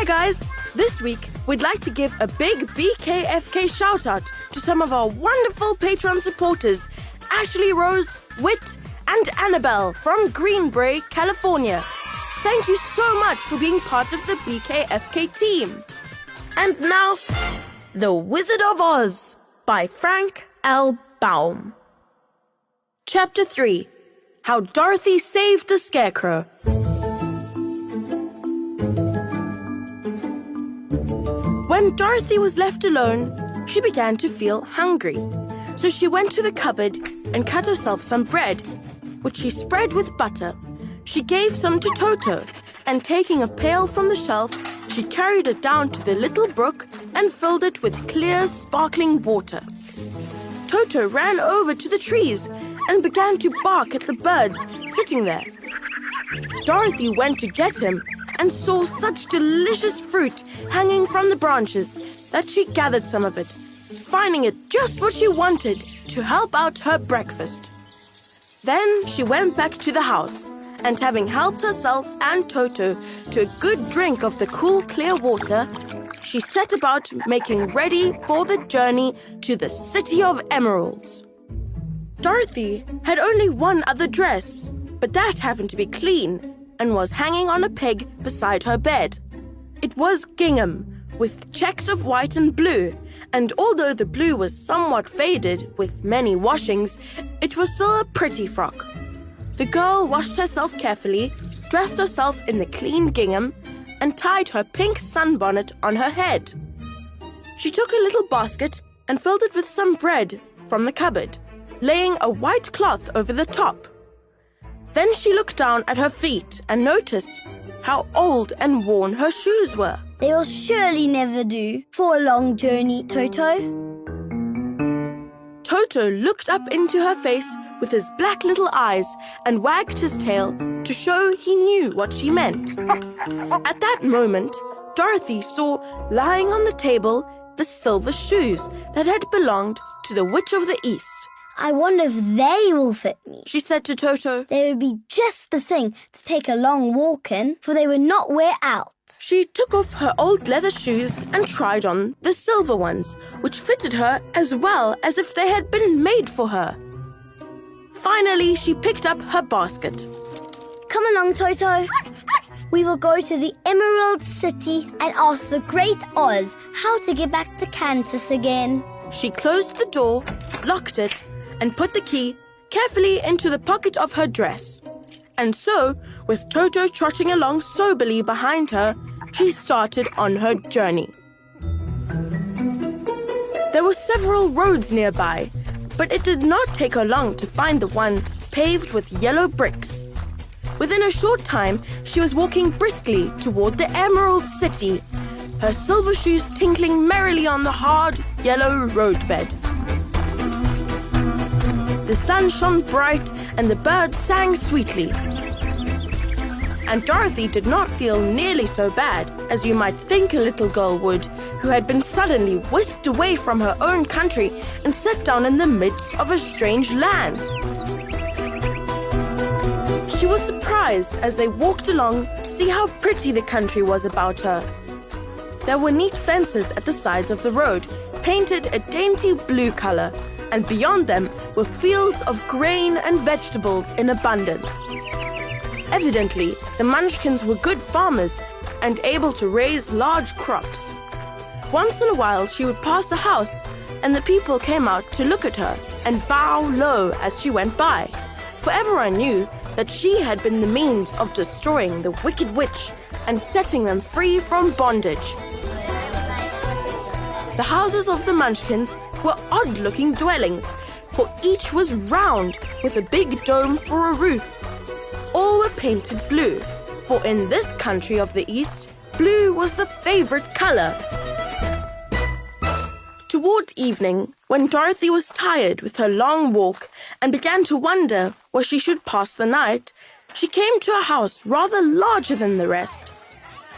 guys! This week, we'd like to give a big BKFK shout-out to some of our wonderful Patreon supporters, Ashley Rose, Whit, and Annabelle from Greenbrae, California. Thank you so much for being part of the BKFK team. And now, The Wizard of Oz by Frank L. Baum. Chapter 3. How Dorothy Saved the Scarecrow. When Dorothy was left alone, she began to feel hungry. So she went to the cupboard and cut herself some bread, which she spread with butter. She gave some to Toto, and taking a pail from the shelf, she carried it down to the little brook and filled it with clear, sparkling water. Toto ran over to the trees and began to bark at the birds sitting there. Dorothy went to get him and saw such delicious fruit hanging from the branches that she gathered some of it, finding it just what she wanted to help out her breakfast. Then she went back to the house, and having helped herself and Toto to a good drink of the cool, clear water, she set about making ready for the journey to the City of Emeralds. Dorothy had only one other dress, but that happened to be clean and was hanging on a peg beside her bed. It was gingham, with checks of white and blue, and although the blue was somewhat faded with many washings, it was still a pretty frock. The girl washed herself carefully, dressed herself in the clean gingham, and tied her pink sunbonnet on her head. She took a little basket and filled it with some bread from the cupboard, laying a white cloth over the top. Then she looked down at her feet and noticed how old and worn her shoes were. They will surely never do for a long journey, Toto. Toto looked up into her face with his black little eyes and wagged his tail to show he knew what she meant. At that moment, Dorothy saw lying on the table the silver shoes that had belonged to the Witch of the East. I wonder if they will fit me, she said to Toto. They would be just the thing to take a long walk in, for they would not wear out. She took off her old leather shoes and tried on the silver ones, which fitted her as well as if they had been made for her. Finally, she picked up her basket. Come along, Toto. We will go to the Emerald City and ask the Great Oz how to get back to Kansas again. She closed the door, locked it, and put the key carefully into the pocket of her dress. And so, with Toto trotting along soberly behind her, she started on her journey. There were several roads nearby, but it did not take her long to find the one paved with yellow bricks. Within a short time, she was walking briskly toward the Emerald City, her silver shoes tinkling merrily on the hard, yellow roadbed. The sun shone bright and the birds sang sweetly. And Dorothy did not feel nearly so bad as you might think a little girl would, who had been suddenly whisked away from her own country and set down in the midst of a strange land. She was surprised as they walked along to see how pretty the country was about her. There were neat fences at the sides of the road, painted a dainty blue color, and beyond them were fields of grain and vegetables in abundance. Evidently, the Munchkins were good farmers and able to raise large crops. Once in a while, she would pass a house, and the people came out to look at her and bow low as she went by, for everyone knew that she had been the means of destroying the wicked witch and setting them free from bondage. The houses of the Munchkins were odd-looking dwellings, for each was round with a big dome for a roof. All were painted blue, for in this country of the East, blue was the favorite color. Toward evening, when Dorothy was tired with her long walk and began to wonder where she should pass the night, she came to a house rather larger than the rest.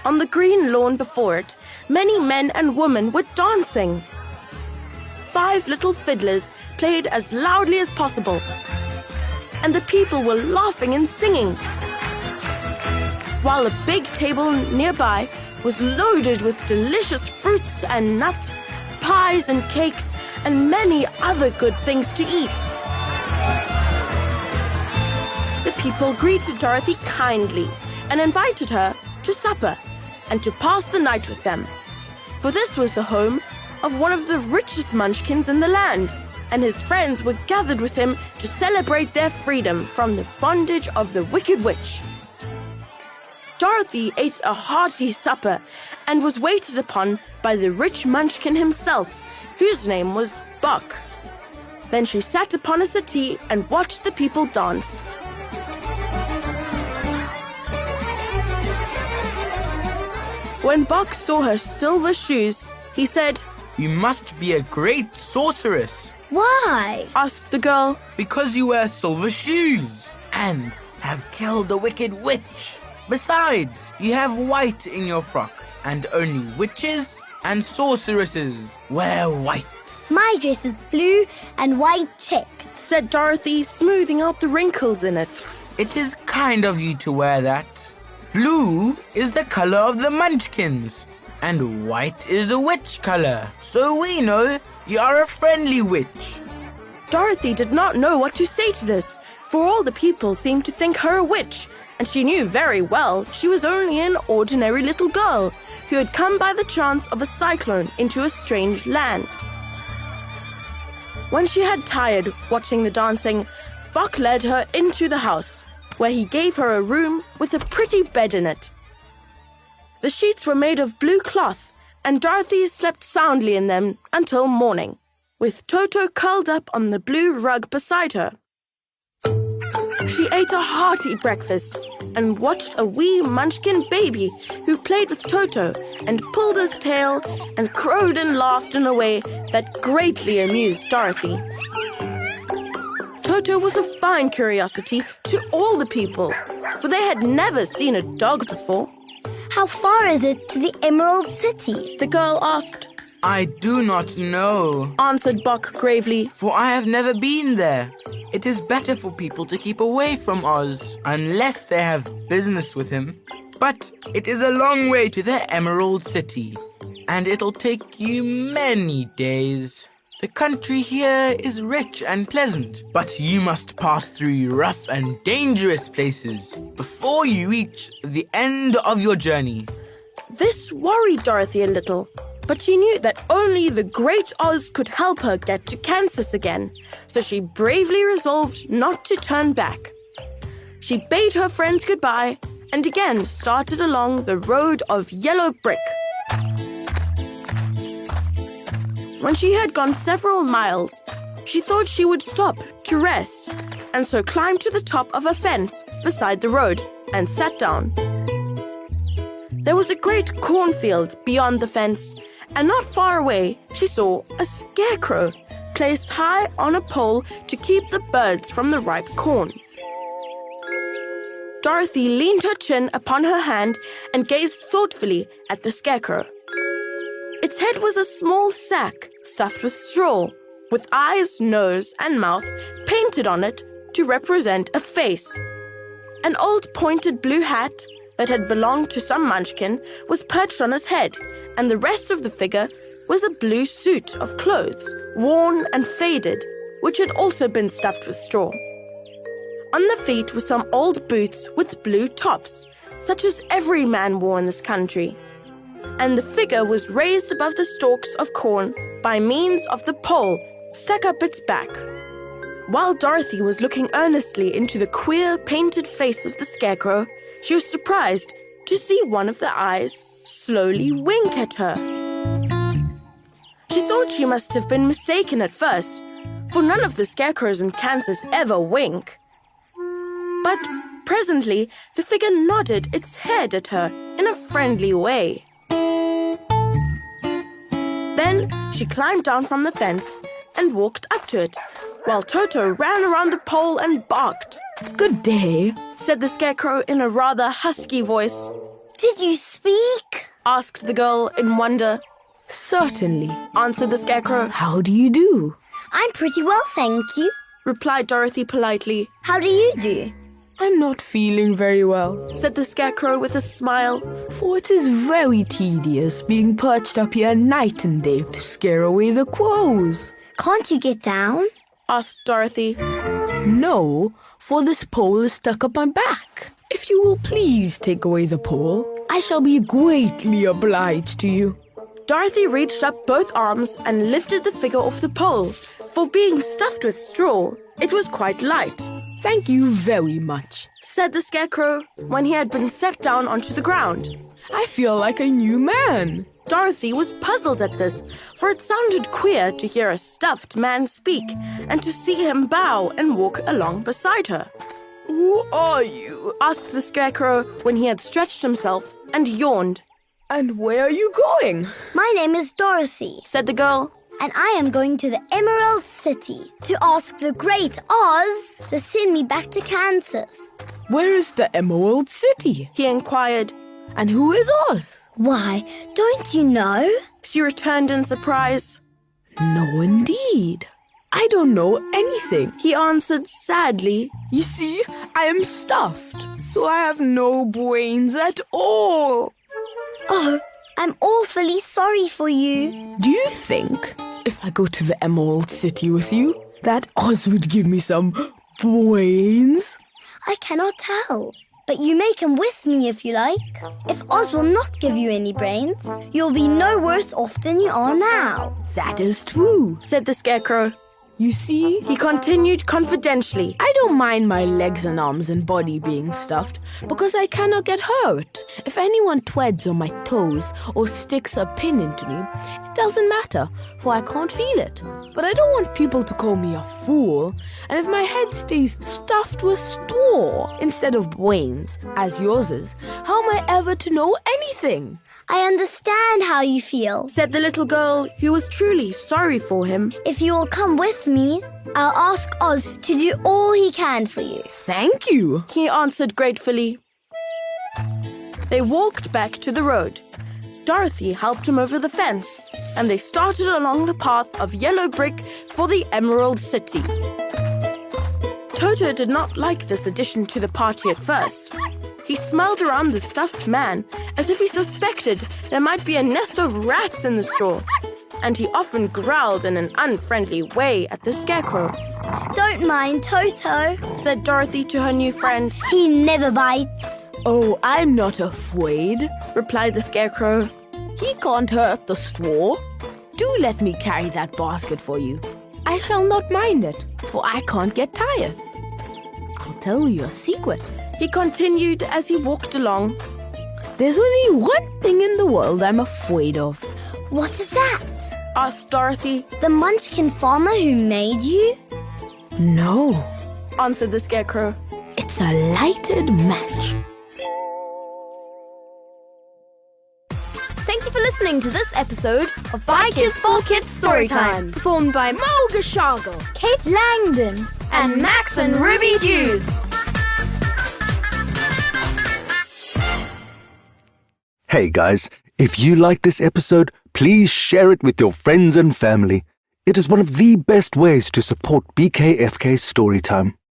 On the green lawn before it, many men and women were dancing. 5 little fiddlers played as loudly as possible, and the people were laughing and singing. While a big table nearby was loaded with delicious fruits and nuts, pies and cakes, and many other good things to eat. The people greeted Dorothy kindly and invited her to supper and to pass the night with them. For this was the home of one of the richest munchkins in the land, and his friends were gathered with him to celebrate their freedom from the bondage of the Wicked Witch. Dorothy ate a hearty supper and was waited upon by the rich munchkin himself, whose name was Buck. Then she sat upon a settee and watched the people dance. When Buck saw her silver shoes, he said, "You must be a great sorceress." Why? asked the girl. "Because you wear silver shoes and have killed the Wicked Witch. Besides, you have white in your frock, and only witches and sorceresses wear white." My dress is blue and white checked. said Dorothy, smoothing out the wrinkles in it. "It is kind of you to wear that. Blue is the color of the munchkins, and white is the witch color. So we know you are a friendly witch." Dorothy did not know what to say to this, for all the people seemed to think her a witch, and she knew very well she was only an ordinary little girl who had come by the chance of a cyclone into a strange land. When she had tired watching the dancing, Buck led her into the house, where he gave her a room with a pretty bed in it. The sheets were made of blue cloth, and Dorothy slept soundly in them until morning, with Toto curled up on the blue rug beside her. She ate a hearty breakfast and watched a wee munchkin baby who played with Toto and pulled his tail and crowed and laughed in a way that greatly amused Dorothy. Toto was a fine curiosity to all the people, for they had never seen a dog before. How far is it to the Emerald City? The girl asked. "I do not know," answered Buck gravely. "for I have never been there. It is better for people to keep away from Oz, unless they have business with him. But it is a long way to the Emerald City, and it'll take you many days. The country here is rich and pleasant, but you must pass through rough and dangerous places before you reach the end of your journey." This worried Dorothy a little, but she knew that only the great Oz could help her get to Kansas again, so she bravely resolved not to turn back. She bade her friends goodbye and again started along the road of yellow brick. When she had gone several miles, she thought she would stop to rest, and so climbed to the top of a fence beside the road and sat down. There was a great cornfield beyond the fence, and not far away she saw a scarecrow placed high on a pole to keep the birds from the ripe corn. Dorothy leaned her chin upon her hand and gazed thoughtfully at the scarecrow. Its head was a small sack stuffed with straw, with eyes, nose, and mouth painted on it to represent a face. An old pointed blue hat that had belonged to some munchkin was perched on his head, and the rest of the figure was a blue suit of clothes, worn and faded, which had also been stuffed with straw. On the feet were some old boots with blue tops, such as every man wore in this country, and the figure was raised above the stalks of corn by means of the pole stuck up its back. While Dorothy was looking earnestly into the queer painted face of the scarecrow, she was surprised to see one of the eyes slowly wink at her. She thought she must have been mistaken at first, for none of the scarecrows in Kansas ever wink. But presently, the figure nodded its head at her in a friendly way. Then she climbed down from the fence and walked up to it, while Toto ran around the pole and barked. "Good day," said the scarecrow in a rather husky voice. Did you speak? Asked the girl in wonder. "Certainly," Answered the scarecrow. "How do you do?" I'm pretty well, thank you. Replied Dorothy politely. How do you do? I'm not feeling very well, said the Scarecrow with a smile. for it is very tedious being perched up here night and day to scare away the crows. Can't you get down? Asked Dorothy. No, for this pole is stuck up my back. If you will please take away the pole, I shall be greatly obliged to you. Dorothy reached up both arms and lifted the figure off the pole. For being stuffed with straw, it was quite light, Thank you very much. said the Scarecrow when he had been set down onto the ground. I feel like a new man. Dorothy was puzzled at this, for it sounded queer to hear a stuffed man speak and to see him bow and walk along beside her. Who are you? Asked the Scarecrow when he had stretched himself and yawned, And where are you going? My name is Dorothy, said the girl. and I am going to the Emerald City to ask the Great Oz to send me back to Kansas. Where is the Emerald City? He inquired. And who is Oz? Why, don't you know? She returned in surprise. No, indeed. I don't know anything. He answered sadly. You see, I am stuffed, so I have no brains at all. Oh, I'm awfully sorry for you. Do you think, if I go to the Emerald City with you, that Oz would give me some brains? I cannot tell. But you may come with me if you like. If Oz will not give you any brains, you'll be no worse off than you are now. That is true, Said the Scarecrow. You see, He continued confidentially. I don't mind my legs and arms and body being stuffed because I cannot get hurt. If anyone treads on my toes or sticks a pin into me, it doesn't matter, for I can't feel it. But I don't want people to call me a fool, and if my head stays stuffed with straw instead of brains, as yours is, how am I ever to know anything? I understand how you feel. Said the little girl, who was truly sorry for him. If you will come with me, I'll ask Oz to do all he can for you. Thank you. He answered gratefully. They walked back to the road. Dorothy helped him over the fence, and they started along the path of yellow brick for the Emerald City. Toto did not like this addition to the party at first. He smelled around the stuffed man as if he suspected there might be a nest of rats in the straw, and he often growled in an unfriendly way at the Scarecrow. Don't mind Toto. Said Dorothy to her new friend. He never bites. Oh, I'm not afraid, Replied the Scarecrow. He can't hurt the straw. Do let me carry that basket for you. I shall not mind it, for I can't get tired. I'll tell you a secret. He continued as he walked along. There's only one thing in the world I'm afraid of. What is that? Asked Dorothy. The Munchkin farmer who made you? No, Answered the Scarecrow. it's a lighted match. Thank you for listening to this episode of By Kids for Kids Storytime, performed by Magimajura, Kate Langdon. and Max and Ruby Hughes. Hey guys, if you like this episode, please share it with your friends and family. It is one of the best ways to support BKFK Storytime.